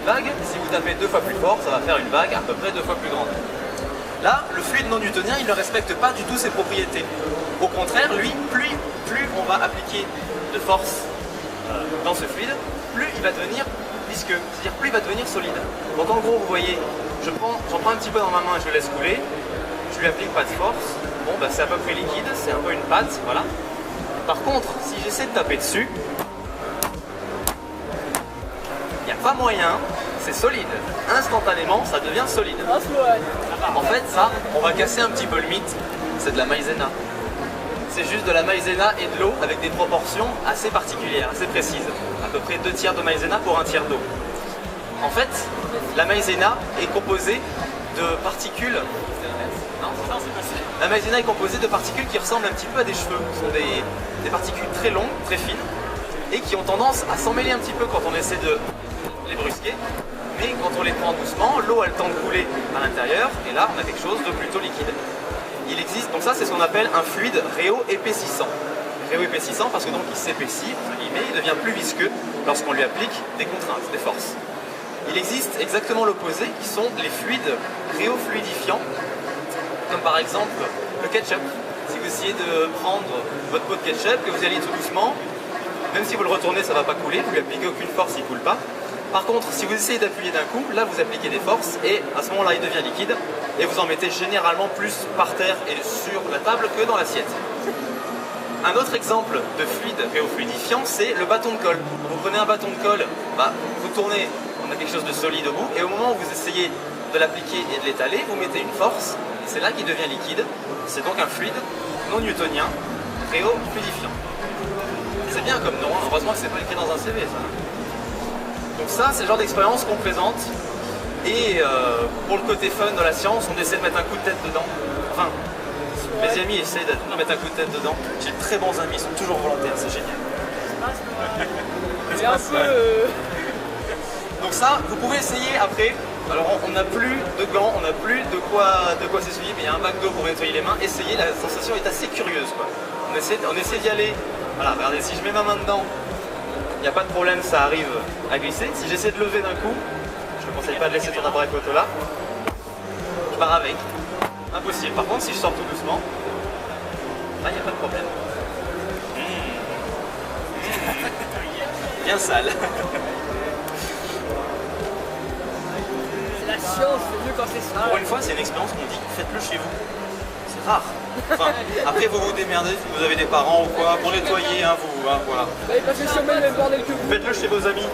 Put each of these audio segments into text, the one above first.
petite vague, si vous tapez 2 fois plus fort, ça va faire une vague à peu près 2 fois plus grande. Là, le fluide non newtonien, il ne respecte pas du tout ses propriétés. Au contraire, lui, plus on va appliquer de force dans ce fluide, plus il va devenir visqueux, c'est-à-dire plus il va devenir solide. Donc en gros, vous voyez, j'en prends un petit peu dans ma main et je le laisse couler, je lui applique pas de force, bon bah c'est à peu près liquide, c'est un peu une pâte, voilà. Par contre, si j'essaie de taper dessus, il n'y a pas moyen, c'est solide. Instantanément, ça devient solide. En fait, ça, on va casser un petit peu le mythe, c'est de la maïzena. C'est juste de la maïzena et de l'eau avec des proportions assez particulières, assez précises. À peu près 2 tiers de maïzena pour 1 tiers d'eau. En fait, la maïzena est composée de particules... La maïzena est composée de particules qui ressemblent un petit peu à des cheveux. Ce sont des particules très longues, très fines, et qui ont tendance à s'emmêler un petit peu quand on essaie de les brusquer. Mais quand on les prend doucement, l'eau a le temps de couler à l'intérieur, et là on a quelque chose de plutôt liquide. Il existe, donc ça c'est ce qu'on appelle un fluide réo-épaississant. Réo-épaississant parce que donc il s'épaissit, entre guillemets, il devient plus visqueux lorsqu'on lui applique des contraintes, des forces. Il existe exactement l'opposé, qui sont les fluides réo-fluidifiants, comme par exemple le ketchup. Si vous essayez de prendre votre pot de ketchup, que vous allez tout doucement, même si vous le retournez, ça ne va pas couler, vous lui appliquez aucune force, il ne coule pas. Par contre, si vous essayez d'appuyer d'un coup, là vous appliquez des forces et à ce moment-là il devient liquide et vous en mettez généralement plus par terre et sur la table que dans l'assiette. Un autre exemple de fluide réofluidifiant, c'est le bâton de colle. Vous prenez un bâton de colle, vous tournez, on a quelque chose de solide au bout, et au moment où vous essayez de l'appliquer et de l'étaler, vous mettez une force, et c'est là qu'il devient liquide. C'est donc un fluide non newtonien réofluidifiant. C'est bien comme nom, heureusement que c'est pas écrit dans un CV ça. Donc ça, c'est le genre d'expérience qu'on présente, et pour le côté fun de la science, on essaie de mettre un coup de tête dedans. Enfin, mes amis essaient de mettre un coup de tête dedans. J'ai de très bons amis, ils sont toujours volontaires, c'est génial. C'est un peu... Donc ça, vous pouvez essayer après. Alors on n'a plus de gants, on n'a plus de quoi s'essuyer, mais il y a un bac d'eau pour nettoyer les mains. Essayez, la sensation est assez curieuse, quoi. On essaie d'y aller. Voilà, regardez, si je mets ma main dedans, il n'y a pas de problème, ça arrive à glisser. Si j'essaie de lever d'un coup, je ne conseille pas de laisser ton appareil photo là, je pars avec. Impossible. Par contre, si je sors tout doucement, là, il n'y a pas de problème. Bien sale. C'est la science, c'est mieux quand c'est ça. Pour une fois, c'est une expérience qu'on dit, faites-le chez vous. C'est rare. Enfin, après, vous vous démerdez si vous avez des parents ou quoi, pour nettoyer, hein, voilà. Parce que si on met le même bordel que vous. Faites-le chez vos amis.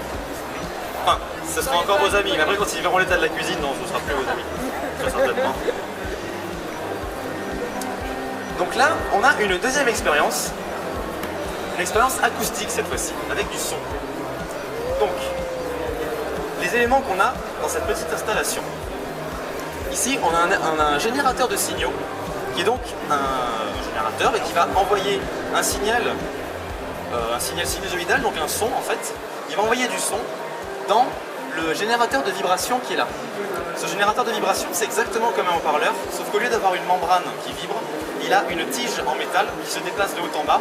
Enfin, ce sera encore vos amis. Mais après, quand ils verront l'état de la cuisine, non, ce ne sera plus vos amis. Très certainement. Donc là, on a une deuxième expérience. Une expérience acoustique cette fois-ci, avec du son. Donc, les éléments qu'on a dans cette petite installation. Ici, on a un générateur de signaux, qui est donc un générateur et qui va envoyer un signal sinusoïdal, donc un son en fait. Il va envoyer du son dans le générateur de vibration qui est là. Ce générateur de vibration, c'est exactement comme un haut-parleur, sauf qu'au lieu d'avoir une membrane qui vibre, il a une tige en métal qui se déplace de haut en bas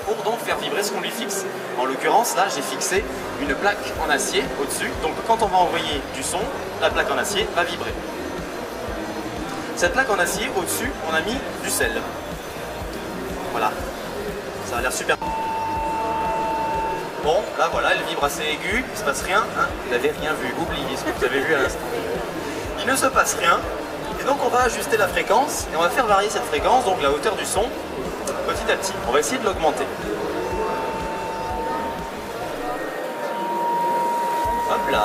pour donc faire vibrer ce qu'on lui fixe. En l'occurrence, là, j'ai fixé une plaque en acier au-dessus, donc quand on va envoyer du son, la plaque en acier va vibrer. Cette plaque en acier, au-dessus, on a mis du sel. Voilà. Ça a l'air super. Bon, là, voilà, elle vibre assez aiguë, il ne se passe rien. Hein, vous n'avez rien vu, oubliez ce que vous avez vu à l'instant. Il ne se passe rien. Et donc, on va ajuster la fréquence, et on va faire varier cette fréquence, donc la hauteur du son, petit à petit. On va essayer de l'augmenter. Hop là.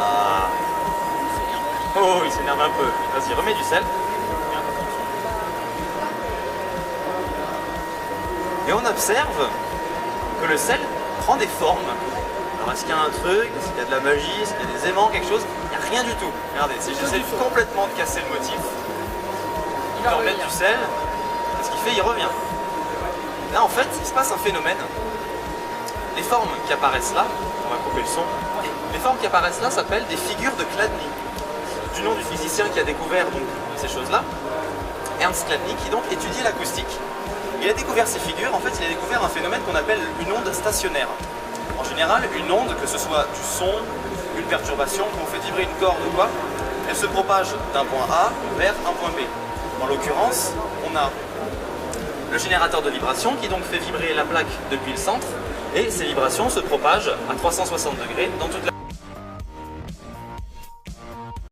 Oh, il s'énerve un peu. Vas-y, remets du sel. Et on observe que le sel prend des formes. Alors est-ce qu'il y a un truc, est-ce qu'il y a de la magie, est-ce qu'il y a des aimants, quelque chose? Il n'y a rien du tout. Regardez, si j'essaie complètement de casser le motif, il va remettre du sel, ce qu'il fait, il revient. Là en fait, il se passe un phénomène. Les formes qui apparaissent là, on va couper le son, les formes qui apparaissent là s'appellent des figures de Chladni, du nom du physicien qui a découvert donc, ces choses-là, Ernst Chladni, qui donc étudie l'acoustique. Il a découvert ces figures, en fait il a découvert un phénomène qu'on appelle une onde stationnaire. En général, une onde, que ce soit du son, une perturbation, quand on fait vibrer une corde ou quoi, elle se propage d'un point A vers un point B. En l'occurrence, on a le générateur de vibration qui donc fait vibrer la plaque depuis le centre, et ces vibrations se propagent à 360 degrés dans toute la